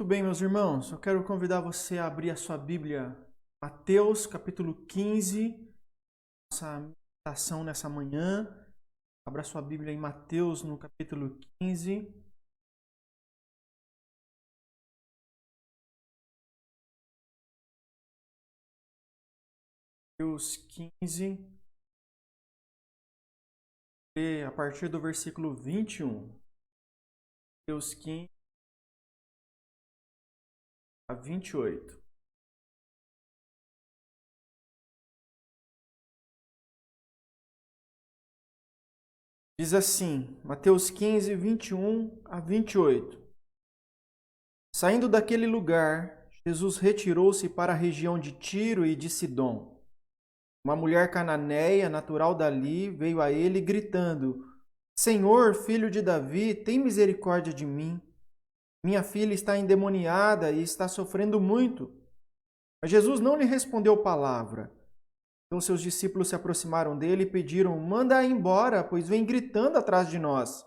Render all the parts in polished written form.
Muito bem, meus irmãos, eu quero convidar você a abrir a sua Bíblia, Mateus capítulo 15, nossa meditação nessa manhã. Abra sua Bíblia em Mateus no capítulo 15. Mateus 15, a partir do versículo 21. Mateus 15 a 28. Diz assim, Mateus 15, 21 a 28. Saindo daquele lugar, Jesus retirou-se para a região de Tiro e de Sidom. Uma mulher cananeia, natural dali, veio a ele gritando: Senhor, filho de Davi, tem misericórdia de mim. Minha filha está endemoniada e está sofrendo muito. Mas Jesus não lhe respondeu palavra. Então seus discípulos se aproximaram dele e pediram: Manda-a embora, pois vem gritando atrás de nós.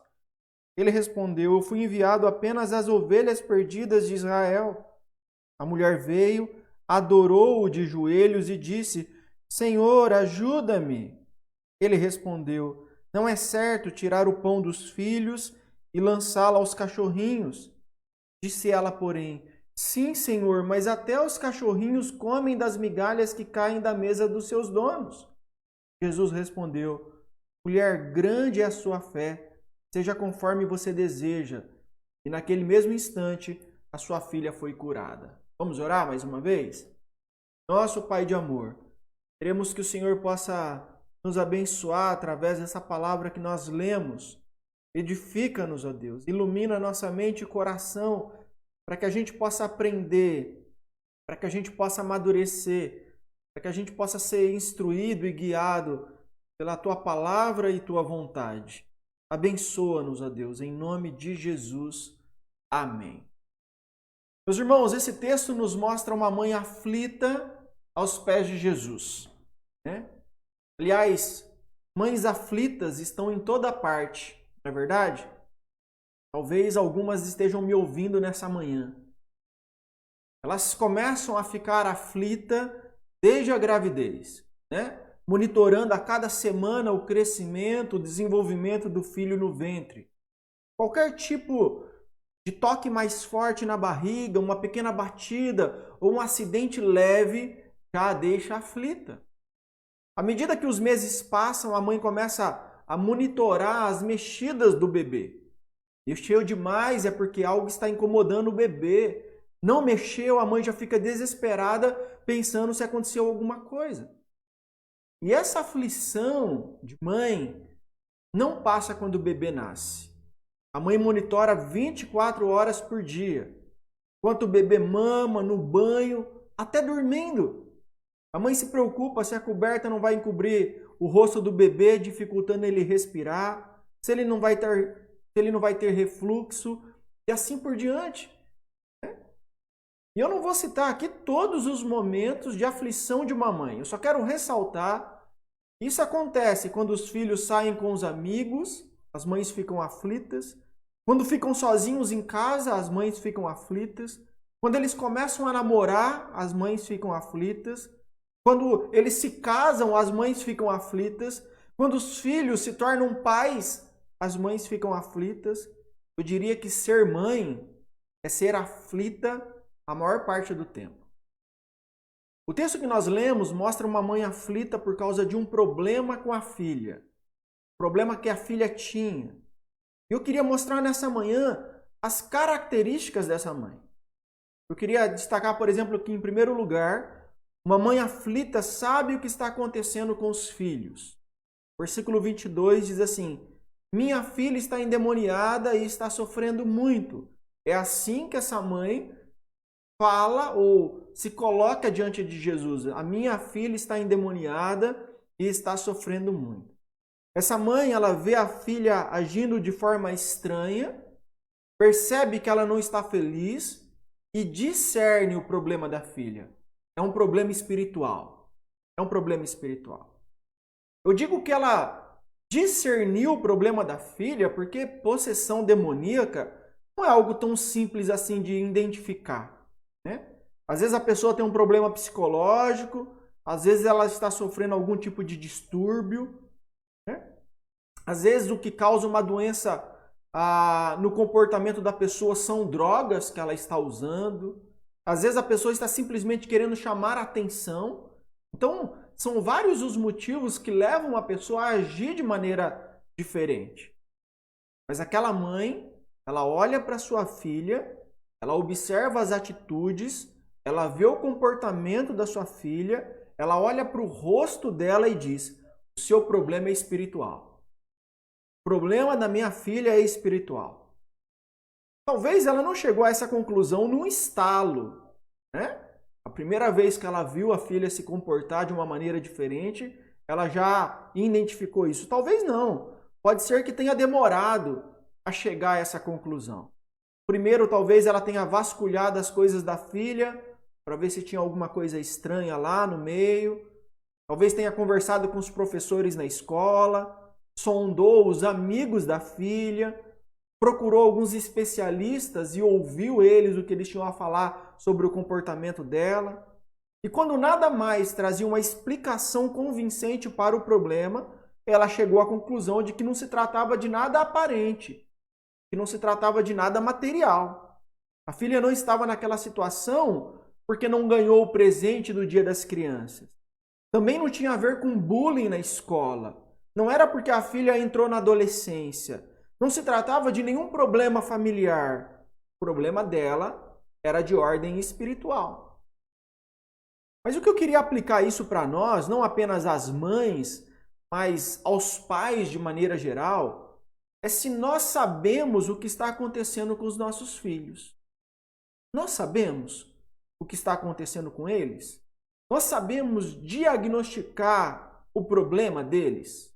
Ele respondeu: Eu fui enviado apenas às ovelhas perdidas de Israel. A mulher veio, adorou-o de joelhos e disse: Senhor, ajuda-me. Ele respondeu: Não é certo tirar o pão dos filhos e lançá-lo aos cachorrinhos. Disse ela, porém: Sim, Senhor, mas até os cachorrinhos comem das migalhas que caem da mesa dos seus donos. Jesus respondeu: Mulher, grande é a sua fé, seja conforme você deseja. E naquele mesmo instante, a sua filha foi curada. Vamos orar mais uma vez? Nosso Pai de amor, queremos que o Senhor possa nos abençoar através dessa palavra que nós lemos. Edifica-nos, ó Deus, ilumina nossa mente e coração para que a gente possa aprender, para que a gente possa amadurecer, para que a gente possa ser instruído e guiado pela Tua palavra e Tua vontade. Abençoa-nos, ó Deus, em nome de Jesus. Amém. Meus irmãos, esse texto nos mostra uma mãe aflita aos pés de Jesus, né? Aliás, mães aflitas estão em toda parte, não é verdade? Talvez algumas estejam me ouvindo nessa manhã. Elas começam a ficar aflitas desde a gravidez, né? Monitorando a cada semana o crescimento, o desenvolvimento do filho no ventre. Qualquer tipo de toque mais forte na barriga, uma pequena batida ou um acidente leve já a deixa aflita. À medida que os meses passam, a mãe começa a monitorar as mexidas do bebê. Mexeu demais é porque algo está incomodando o bebê. Não mexeu, a mãe já fica desesperada pensando se aconteceu alguma coisa. E essa aflição de mãe não passa quando o bebê nasce. A mãe monitora 24 horas por dia. Enquanto o bebê mama, no banho, até dormindo. A mãe se preocupa se a coberta não vai encobrir o rosto do bebê, dificultando ele respirar, se ele não vai ter refluxo e assim por diante. E eu não vou citar aqui todos os momentos de aflição de uma mãe. Eu só quero ressaltar que isso acontece quando os filhos saem com os amigos, as mães ficam aflitas. Quando ficam sozinhos em casa, as mães ficam aflitas. Quando eles começam a namorar, as mães ficam aflitas. Quando eles se casam, as mães ficam aflitas. Quando os filhos se tornam pais, as mães ficam aflitas. Eu diria que ser mãe é ser aflita a maior parte do tempo. O texto que nós lemos mostra uma mãe aflita por causa de um problema com a filha. Problema que a filha tinha. Eu queria mostrar nessa manhã as características dessa mãe. Eu queria destacar, por exemplo, que em primeiro lugar, uma mãe aflita sabe o que está acontecendo com os filhos. Versículo 22 diz assim: Minha filha está endemoniada e está sofrendo muito. É assim que essa mãe fala ou se coloca diante de Jesus. A minha filha está endemoniada e está sofrendo muito. Essa mãe, ela vê a filha agindo de forma estranha, percebe que ela não está feliz e discerne o problema da filha. É um problema espiritual. É um problema espiritual. Eu digo que ela discerniu o problema da filha porque possessão demoníaca não é algo tão simples assim de identificar, né? Às vezes a pessoa tem um problema psicológico, às vezes ela está sofrendo algum tipo de distúrbio, né? Às vezes o que causa uma doença no comportamento da pessoa são drogas que ela está usando. Às vezes a pessoa está simplesmente querendo chamar a atenção. Então, são vários os motivos que levam a pessoa a agir de maneira diferente. Mas aquela mãe, ela olha para sua filha, ela observa as atitudes, ela vê o comportamento da sua filha, ela olha para o rosto dela e diz: o seu problema é espiritual. O problema da minha filha é espiritual. Talvez ela não chegou a essa conclusão num estalo, né? A primeira vez que ela viu a filha se comportar de uma maneira diferente, ela já identificou isso. Talvez não. Pode ser que tenha demorado a chegar a essa conclusão. Primeiro, talvez ela tenha vasculhado as coisas da filha para ver se tinha alguma coisa estranha lá no meio. Talvez tenha conversado com os professores na escola, sondou os amigos da filha, procurou alguns especialistas e ouviu eles o que eles tinham a falar sobre o comportamento dela. E quando nada mais trazia uma explicação convincente para o problema, ela chegou à conclusão de que não se tratava de nada aparente, que não se tratava de nada material. A filha não estava naquela situação porque não ganhou o presente do Dia das Crianças. Também não tinha a ver com bullying na escola. Não era porque a filha entrou na adolescência. Não se tratava de nenhum problema familiar. O problema dela era de ordem espiritual. Mas o que eu queria aplicar isso para nós, não apenas às mães, mas aos pais de maneira geral, é se nós sabemos o que está acontecendo com os nossos filhos. Nós sabemos o que está acontecendo com eles? Nós sabemos diagnosticar o problema deles?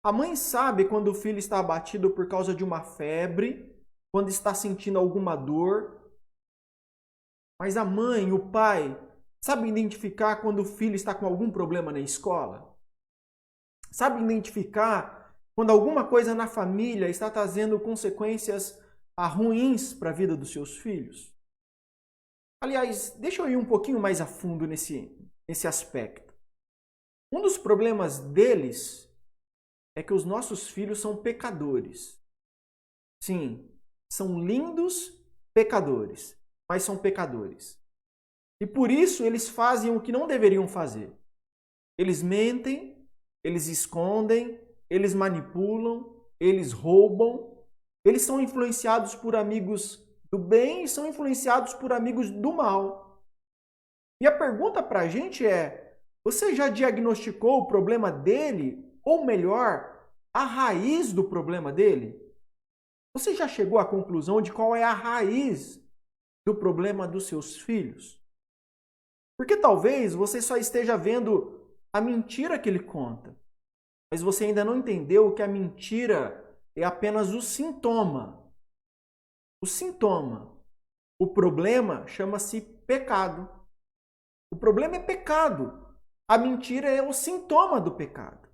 A mãe sabe quando o filho está abatido por causa de uma febre, quando está sentindo alguma dor. Mas a mãe, o pai, sabe identificar quando o filho está com algum problema na escola? Sabe identificar quando alguma coisa na família está trazendo consequências ruins para a vida dos seus filhos? Aliás, deixa eu ir um pouquinho mais a fundo nesse aspecto. Um dos problemas deles é que os nossos filhos são pecadores. Sim, são lindos pecadores, mas são pecadores. E por isso eles fazem o que não deveriam fazer. Eles mentem, eles escondem, eles manipulam, eles roubam, eles são influenciados por amigos do bem e são influenciados por amigos do mal. E a pergunta para a gente é: você já diagnosticou o problema dele? Ou melhor, a raiz do problema dele? Você já chegou à conclusão de qual é a raiz do problema dos seus filhos? Porque talvez você só esteja vendo a mentira que ele conta, mas você ainda não entendeu que a mentira é apenas o sintoma. O sintoma. O problema chama-se pecado. O problema é pecado. A mentira é o sintoma do pecado.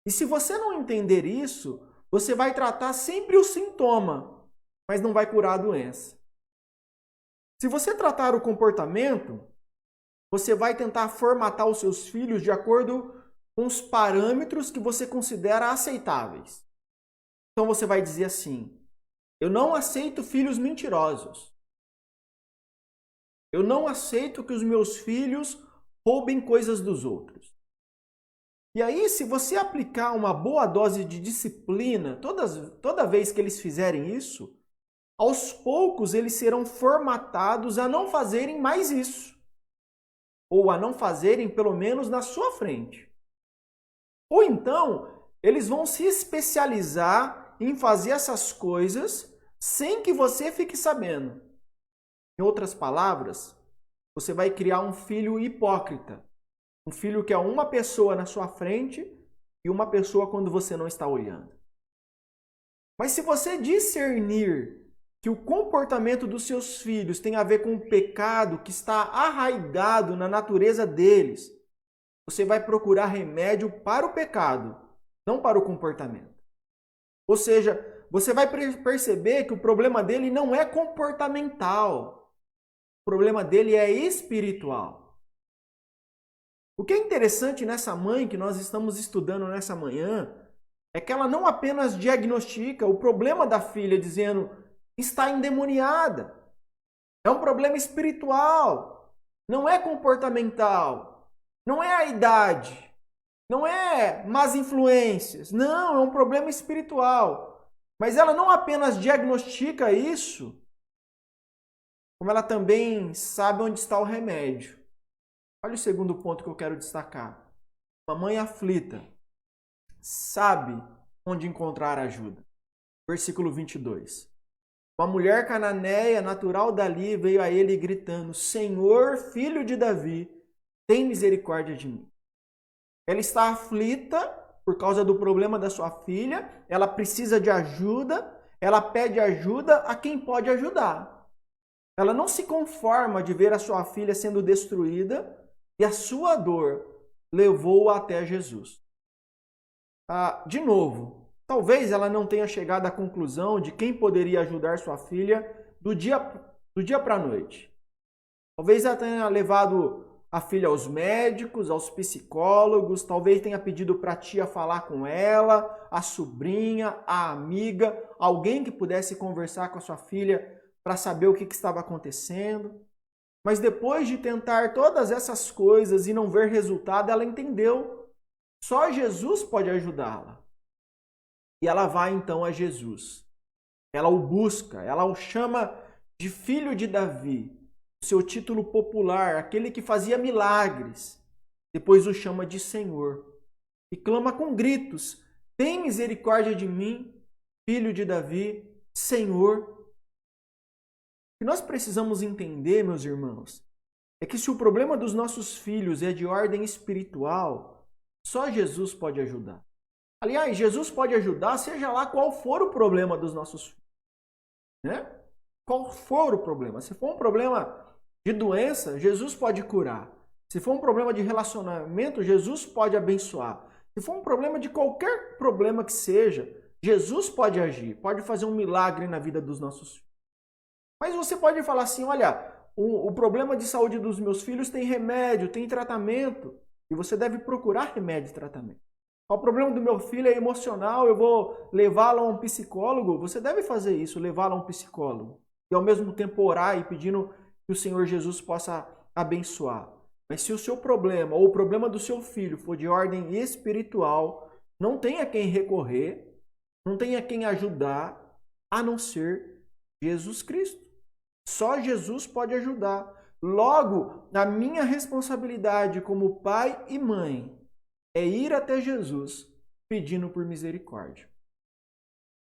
E se você não entender isso, você vai tratar sempre o sintoma, mas não vai curar a doença. Se você tratar o comportamento, você vai tentar formatar os seus filhos de acordo com os parâmetros que você considera aceitáveis. Então você vai dizer assim: eu não aceito filhos mentirosos. Eu não aceito que os meus filhos roubem coisas dos outros. E aí, se você aplicar uma boa dose de disciplina, toda vez que eles fizerem isso, aos poucos eles serão formatados a não fazerem mais isso. Ou a não fazerem, pelo menos, na sua frente. Ou então, eles vão se especializar em fazer essas coisas sem que você fique sabendo. Em outras palavras, você vai criar um filho hipócrita. Um filho que é uma pessoa na sua frente e uma pessoa quando você não está olhando. Mas se você discernir que o comportamento dos seus filhos tem a ver com o pecado que está arraigado na natureza deles, você vai procurar remédio para o pecado, não para o comportamento. Ou seja, você vai perceber que o problema dele não é comportamental. O problema dele é espiritual. O que é interessante nessa mãe que nós estamos estudando nessa manhã é que ela não apenas diagnostica o problema da filha dizendo está endemoniada. É um problema espiritual, não é comportamental, não é a idade, não é más influências, não, é um problema espiritual. Mas ela não apenas diagnostica isso, como ela também sabe onde está o remédio. Olha o segundo ponto que eu quero destacar. Uma mãe aflita sabe onde encontrar ajuda. Versículo 22. Uma mulher cananeia, natural dali, veio a ele gritando: Senhor, filho de Davi, tem misericórdia de mim. Ela está aflita por causa do problema da sua filha, ela precisa de ajuda, ela pede ajuda a quem pode ajudar. Ela não se conforma de ver a sua filha sendo destruída e a sua dor levou-a até Jesus. De novo, talvez ela não tenha chegado à conclusão de quem poderia ajudar sua filha do dia para a noite. Talvez ela tenha levado a filha aos médicos, aos psicólogos, talvez tenha pedido para a tia falar com ela, a sobrinha, a amiga, alguém que pudesse conversar com a sua filha para saber o que estava acontecendo. Mas depois de tentar todas essas coisas e não ver resultado, ela entendeu. Só Jesus pode ajudá-la. E ela vai então a Jesus. Ela o busca, ela o chama de filho de Davi, seu título popular, aquele que fazia milagres. Depois o chama de Senhor. E clama com gritos: tem misericórdia de mim, filho de Davi, Senhor. O que nós precisamos entender, meus irmãos, é que se o problema dos nossos filhos é de ordem espiritual, só Jesus pode ajudar. Aliás, Jesus pode ajudar, seja lá qual for o problema dos nossos filhos. Né? Qual for o problema. Se for um problema de doença, Jesus pode curar. Se for um problema de relacionamento, Jesus pode abençoar. Se for um problema de qualquer problema que seja, Jesus pode agir, pode fazer um milagre na vida dos nossos filhos. Mas você pode falar assim, olha, o problema de saúde dos meus filhos tem remédio, tem tratamento, e você deve procurar remédio e tratamento. O problema do meu filho é emocional, eu vou levá-lo a um psicólogo. Você deve fazer isso, levá-lo a um psicólogo. E ao mesmo tempo orar e pedindo que o Senhor Jesus possa abençoar. Mas se o seu problema ou o problema do seu filho for de ordem espiritual, não tem a quem recorrer, não tem a quem ajudar, a não ser Jesus Cristo. Só Jesus pode ajudar. Logo, a minha responsabilidade como pai e mãe é ir até Jesus pedindo por misericórdia.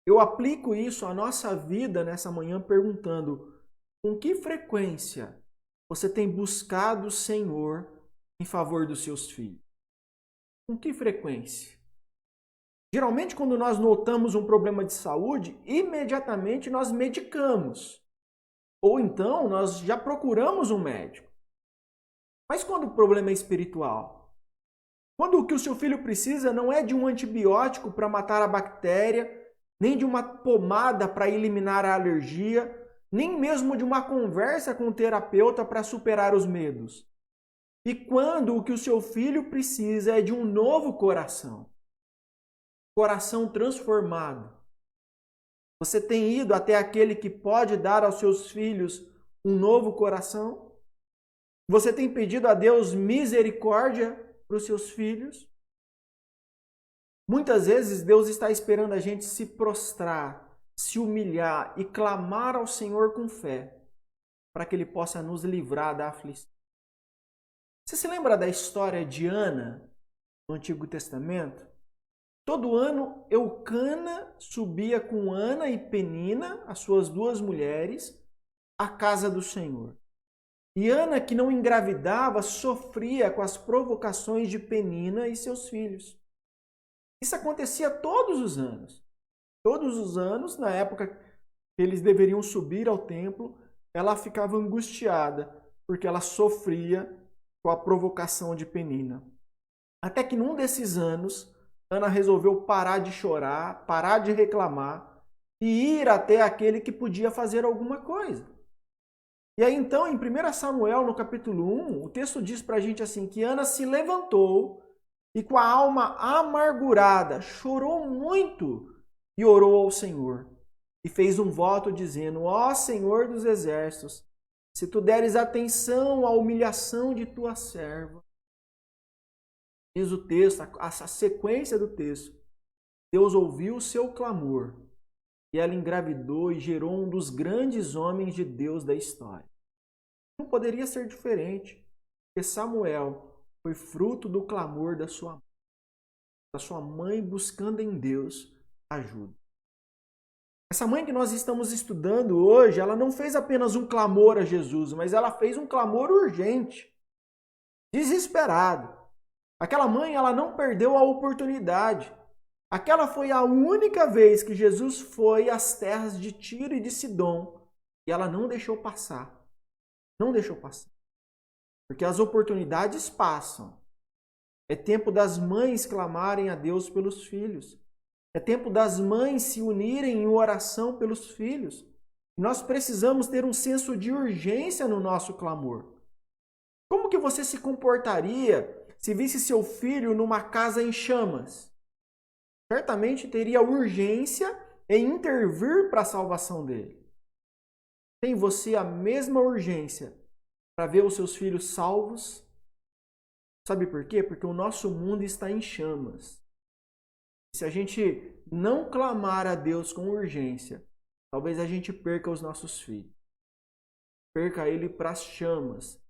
Eu aplico isso à nossa vida nessa manhã perguntando: com que frequência você tem buscado o Senhor em favor dos seus filhos? Com que frequência? Geralmente, quando nós notamos um problema de saúde, imediatamente nós medicamos. Ou então, nós já procuramos um médico. Mas quando o problema é espiritual? Quando o que o seu filho precisa não é de um antibiótico para matar a bactéria, nem de uma pomada para eliminar a alergia, nem mesmo de uma conversa com o terapeuta para superar os medos. E quando o que o seu filho precisa é de um novo coração. Coração transformado. Você tem ido até aquele que pode dar aos seus filhos um novo coração? Você tem pedido a Deus misericórdia para os seus filhos? Muitas vezes Deus está esperando a gente se prostrar, se humilhar e clamar ao Senhor com fé, para que Ele possa nos livrar da aflição. Você se lembra da história de Ana no Antigo Testamento? Todo ano, Eucana subia com Ana e Penina, as suas duas mulheres, à casa do Senhor. E Ana, que não engravidava, sofria com as provocações de Penina e seus filhos. Isso acontecia todos os anos. Todos os anos, na época que eles deveriam subir ao templo, ela ficava angustiada, porque ela sofria com a provocação de Penina. Até que num desses anos, Ana resolveu parar de chorar, parar de reclamar e ir até aquele que podia fazer alguma coisa. E aí então, em 1 Samuel, no capítulo 1, o texto diz pra gente assim, que Ana se levantou e com a alma amargurada, chorou muito e orou ao Senhor. E fez um voto dizendo, ó Senhor dos exércitos, se tu deres atenção à humilhação de tua serva. Diz o texto, a sequência do texto. Deus ouviu o seu clamor e ela engravidou e gerou um dos grandes homens de Deus da história. Não poderia ser diferente, porque Samuel foi fruto do clamor da sua mãe buscando em Deus ajuda. Essa mãe que nós estamos estudando hoje, ela não fez apenas um clamor a Jesus, mas ela fez um clamor urgente, desesperado. Aquela mãe, ela não perdeu a oportunidade. Aquela foi a única vez que Jesus foi às terras de Tiro e de Sidom e ela não deixou passar. Não deixou passar. Porque as oportunidades passam. É tempo das mães clamarem a Deus pelos filhos. É tempo das mães se unirem em oração pelos filhos. E nós precisamos ter um senso de urgência no nosso clamor. Como que você se comportaria se visse seu filho numa casa em chamas? Certamente teria urgência em intervir para a salvação dele. Tem você a mesma urgência para ver os seus filhos salvos? Sabe por quê? Porque o nosso mundo está em chamas. Se a gente não clamar a Deus com urgência, talvez a gente perca os nossos filhos. Perca ele para as chamas,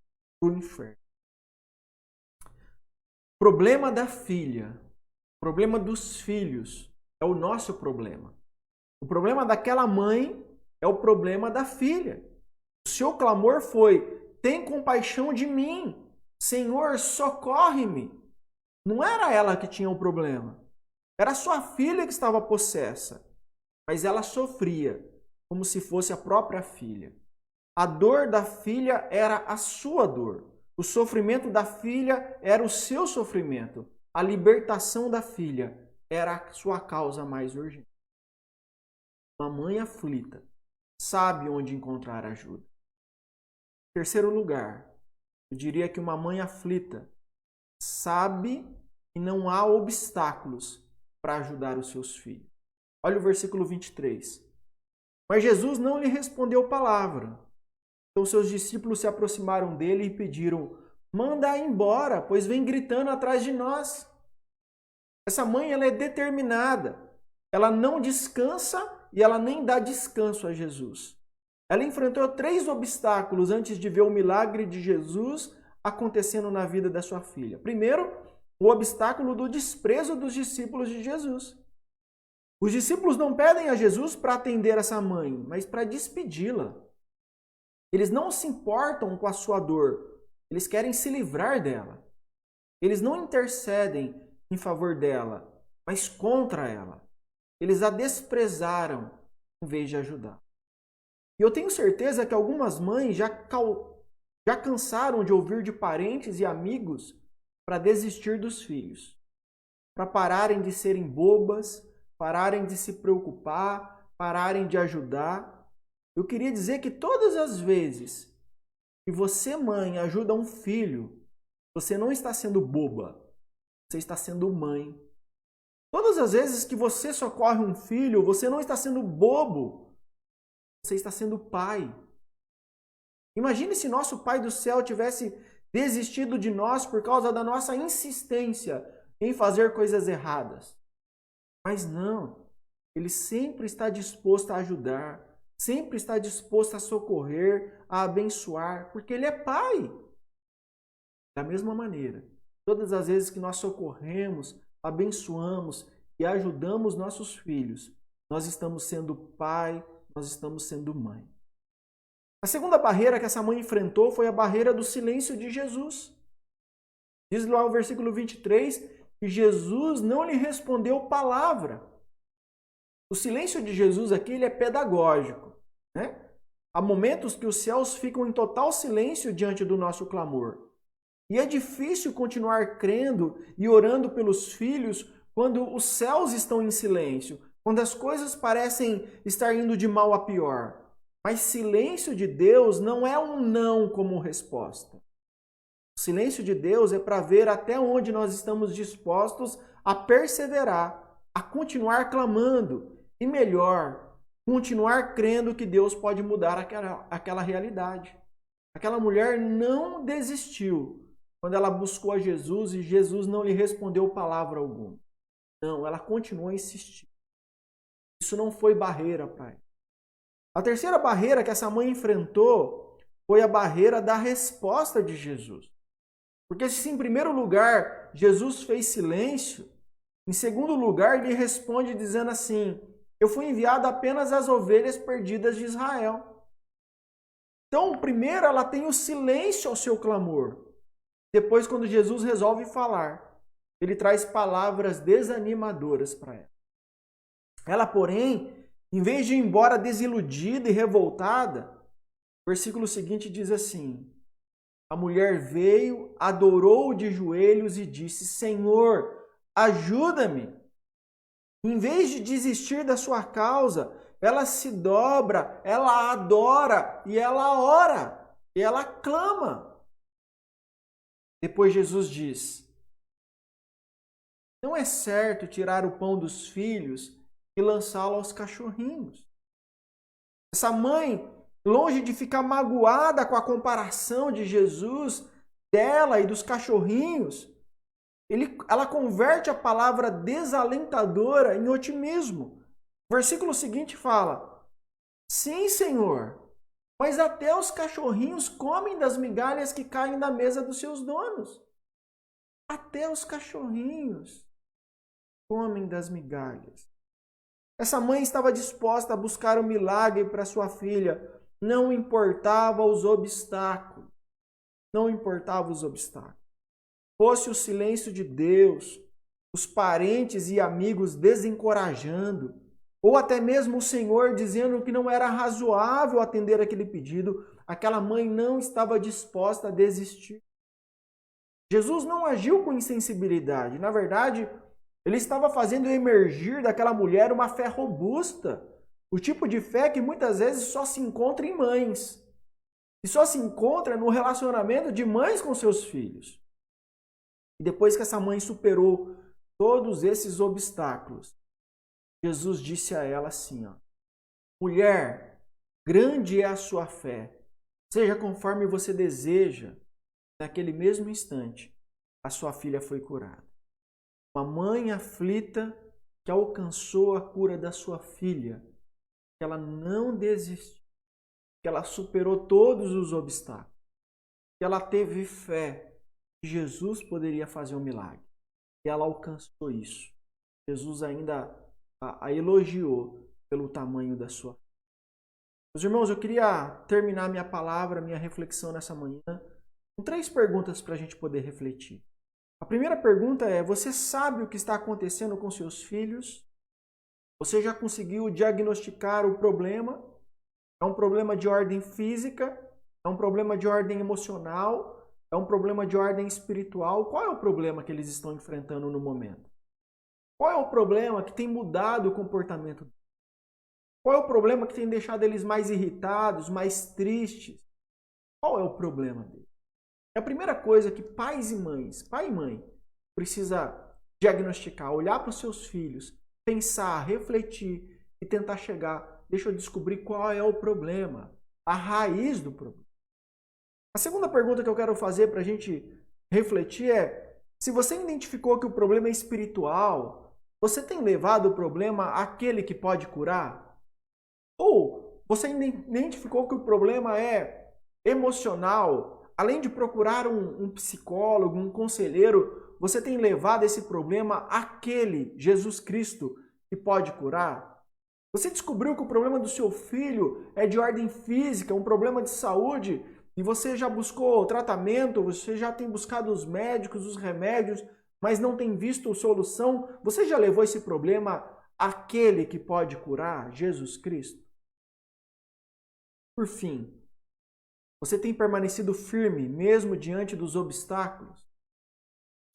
para o inferno. O problema da filha, o problema dos filhos é o nosso problema. O problema daquela mãe é o problema da filha. O seu clamor foi, tem compaixão de mim. Senhor, socorre-me. Não era ela que tinha o problema. Era sua filha que estava possessa. Mas ela sofria como se fosse a própria filha. A dor da filha era a sua dor. O sofrimento da filha era o seu sofrimento. A libertação da filha era a sua causa mais urgente. Uma mãe aflita sabe onde encontrar ajuda. Em terceiro lugar, eu diria que uma mãe aflita sabe que não há obstáculos para ajudar os seus filhos. Olha o versículo 23. Mas Jesus não lhe respondeu palavra. Então seus discípulos se aproximaram dele e pediram, manda embora, pois vem gritando atrás de nós. Essa mãe, ela é determinada. Ela não descansa e ela nem dá descanso a Jesus. Ela enfrentou 3 obstáculos antes de ver o milagre de Jesus acontecendo na vida da sua filha. Primeiro, o obstáculo do desprezo dos discípulos de Jesus. Os discípulos não pedem a Jesus para atender essa mãe, mas para despedi-la. Eles não se importam com a sua dor, eles querem se livrar dela. Eles não intercedem em favor dela, mas contra ela. Eles a desprezaram em vez de ajudar. E eu tenho certeza que algumas mães já cansaram de ouvir de parentes e amigos para desistir dos filhos, para pararem de serem bobas, pararem de se preocupar, pararem de ajudar. Eu queria dizer que todas as vezes que você, mãe, ajuda um filho, você não está sendo boba, você está sendo mãe. Todas as vezes que você socorre um filho, você não está sendo bobo, você está sendo pai. Imagine se nosso Pai do céu tivesse desistido de nós por causa da nossa insistência em fazer coisas erradas. Mas não, Ele sempre está disposto a ajudar, sempre está disposto a socorrer, a abençoar, porque Ele é Pai. Da mesma maneira, todas as vezes que nós socorremos, abençoamos e ajudamos nossos filhos, nós estamos sendo pai, nós estamos sendo mãe. A segunda barreira que essa mãe enfrentou foi a barreira do silêncio de Jesus. Diz lá o versículo 23 que Jesus não lhe respondeu palavra. O silêncio de Jesus aqui ele é pedagógico, né? Há momentos que os céus ficam em total silêncio diante do nosso clamor. E é difícil continuar crendo e orando pelos filhos quando os céus estão em silêncio, quando as coisas parecem estar indo de mal a pior. Mas silêncio de Deus não é um não como resposta. O silêncio de Deus é para ver até onde nós estamos dispostos a perseverar, a continuar clamando e, melhor, continuar crendo que Deus pode mudar aquela realidade. Aquela mulher não desistiu quando ela buscou a Jesus e Jesus não lhe respondeu palavra alguma. Não, ela continuou insistindo. Isso não foi barreira para ela. A terceira barreira que essa mãe enfrentou foi a barreira da resposta de Jesus. Porque se em primeiro lugar Jesus fez silêncio, em segundo lugar ele responde dizendo assim: eu fui enviado apenas às ovelhas perdidas de Israel. Então, primeiro ela tem o silêncio ao seu clamor. Depois, quando Jesus resolve falar, ele traz palavras desanimadoras para ela. Ela, porém, em vez de ir embora desiludida e revoltada, o versículo seguinte diz assim: a mulher veio, adorou de joelhos e disse: Senhor, ajuda-me. Em vez de desistir da sua causa, ela se dobra, ela adora e ela ora, e ela clama. Depois Jesus diz: não é certo tirar o pão dos filhos e lançá-lo aos cachorrinhos. Essa mãe, longe de ficar magoada com a comparação de Jesus, dela e dos cachorrinhos, ela converte a palavra desalentadora em otimismo. O versículo seguinte fala: sim, Senhor, mas até os cachorrinhos comem das migalhas que caem da mesa dos seus donos. Até os cachorrinhos comem das migalhas. Essa mãe estava disposta a buscar um milagre para sua filha. Não importava os obstáculos. Não importava os obstáculos. Fosse o silêncio de Deus, os parentes e amigos desencorajando, ou até mesmo o Senhor dizendo que não era razoável atender aquele pedido, aquela mãe não estava disposta a desistir. Jesus não agiu com insensibilidade. Na verdade, ele estava fazendo emergir daquela mulher uma fé robusta. O tipo de fé que muitas vezes só se encontra em mães. E só se encontra no relacionamento de mães com seus filhos. E depois que essa mãe superou todos esses obstáculos, Jesus disse a ela assim: mulher, grande é a sua fé. Seja conforme você deseja. Naquele mesmo instante, a sua filha foi curada. Uma mãe aflita que alcançou a cura da sua filha, que ela não desistiu, que ela superou todos os obstáculos, que ela teve fé que Jesus poderia fazer um milagre. E ela alcançou isso. Jesus ainda a elogiou pelo tamanho da sua fé. Meus irmãos, eu queria terminar minha palavra, minha reflexão nessa manhã, com 3 perguntas para a gente poder refletir. A primeira pergunta é: você sabe o que está acontecendo com seus filhos? Você já conseguiu diagnosticar o problema? É um problema de ordem física? É um problema de ordem emocional? É um problema de ordem espiritual? Qual é o problema que eles estão enfrentando no momento? Qual é o problema que tem mudado o comportamento? Qual é o problema que tem deixado eles mais irritados, mais tristes? Qual é o problema deles? É a primeira coisa que pais e mães, pai e mãe, precisa diagnosticar, olhar para os seus filhos, pensar, refletir e tentar chegar, deixa eu descobrir qual é o problema, a raiz do problema. A segunda pergunta que eu quero fazer para a gente refletir é: se você identificou que o problema é espiritual, você tem levado o problema àquele que pode curar? Ou você identificou que o problema é emocional? Além de procurar um psicólogo, um conselheiro, você tem levado esse problema àquele Jesus Cristo que pode curar? Você descobriu que o problema do seu filho é de ordem física, um problema de saúde, e você já buscou tratamento, você já tem buscado os médicos, os remédios, mas não tem visto solução? Você já levou esse problema àquele que pode curar, Jesus Cristo? Por fim, você tem permanecido firme mesmo diante dos obstáculos?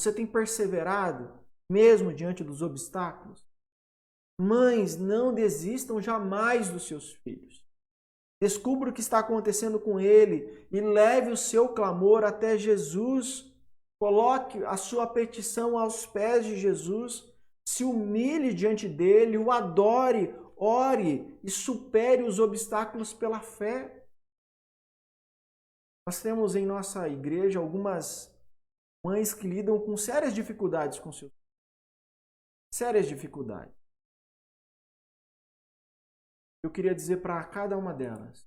Você tem perseverado mesmo diante dos obstáculos? Mães, não desistam jamais dos seus filhos. Descubra o que está acontecendo com ele e leve o seu clamor até Jesus. Coloque a sua petição aos pés de Jesus. Se humilhe diante dele, o adore, ore e supere os obstáculos pela fé. Nós temos em nossa igreja algumas mães que lidam com sérias dificuldades com seus filhos. Sérias dificuldades. Eu queria dizer para cada uma delas: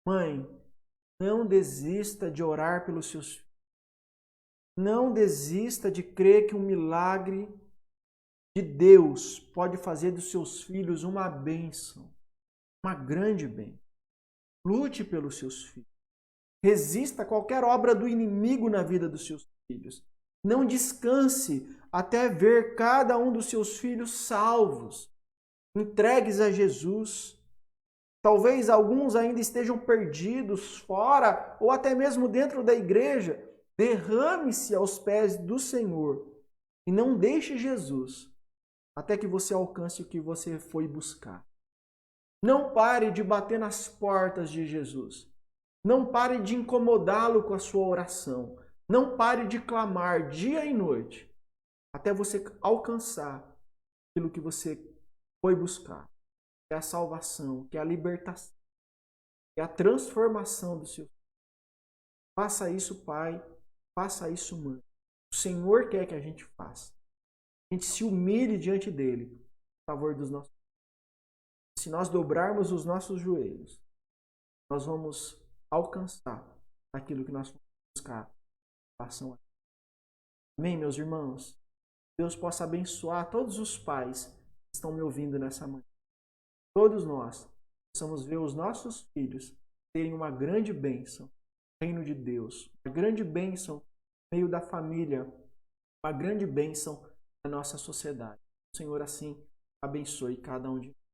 mãe, não desista de orar pelos seus filhos. Não desista de crer que um milagre de Deus pode fazer dos seus filhos uma bênção, uma grande bênção. Lute pelos seus filhos. Resista a qualquer obra do inimigo na vida dos seus filhos. Não descanse até ver cada um dos seus filhos salvos, entregues a Jesus. Talvez alguns ainda estejam perdidos fora ou até mesmo dentro da igreja. Derrame-se aos pés do Senhor e não deixe Jesus até que você alcance o que você foi buscar. Não pare de bater nas portas de Jesus. Não pare de incomodá-lo com a sua oração. Não pare de clamar dia e noite até você alcançar aquilo que você foi buscar. Que é a salvação, que é a libertação, que é a transformação do seu filho. Faça isso, Pai. Faça isso, mãe. O Senhor quer que a gente faça. A gente se humilhe diante dele, em favor dos nossos filhos. Se nós dobrarmos os nossos joelhos, nós vamos alcançar aquilo que nós vamos buscar. Amém, meus irmãos? Deus possa abençoar todos os pais que estão me ouvindo nessa manhã. Todos nós possamos ver os nossos filhos terem uma grande bênção no reino de Deus, uma grande bênção no meio da família, uma grande bênção na nossa sociedade. O Senhor assim abençoe cada um de nós.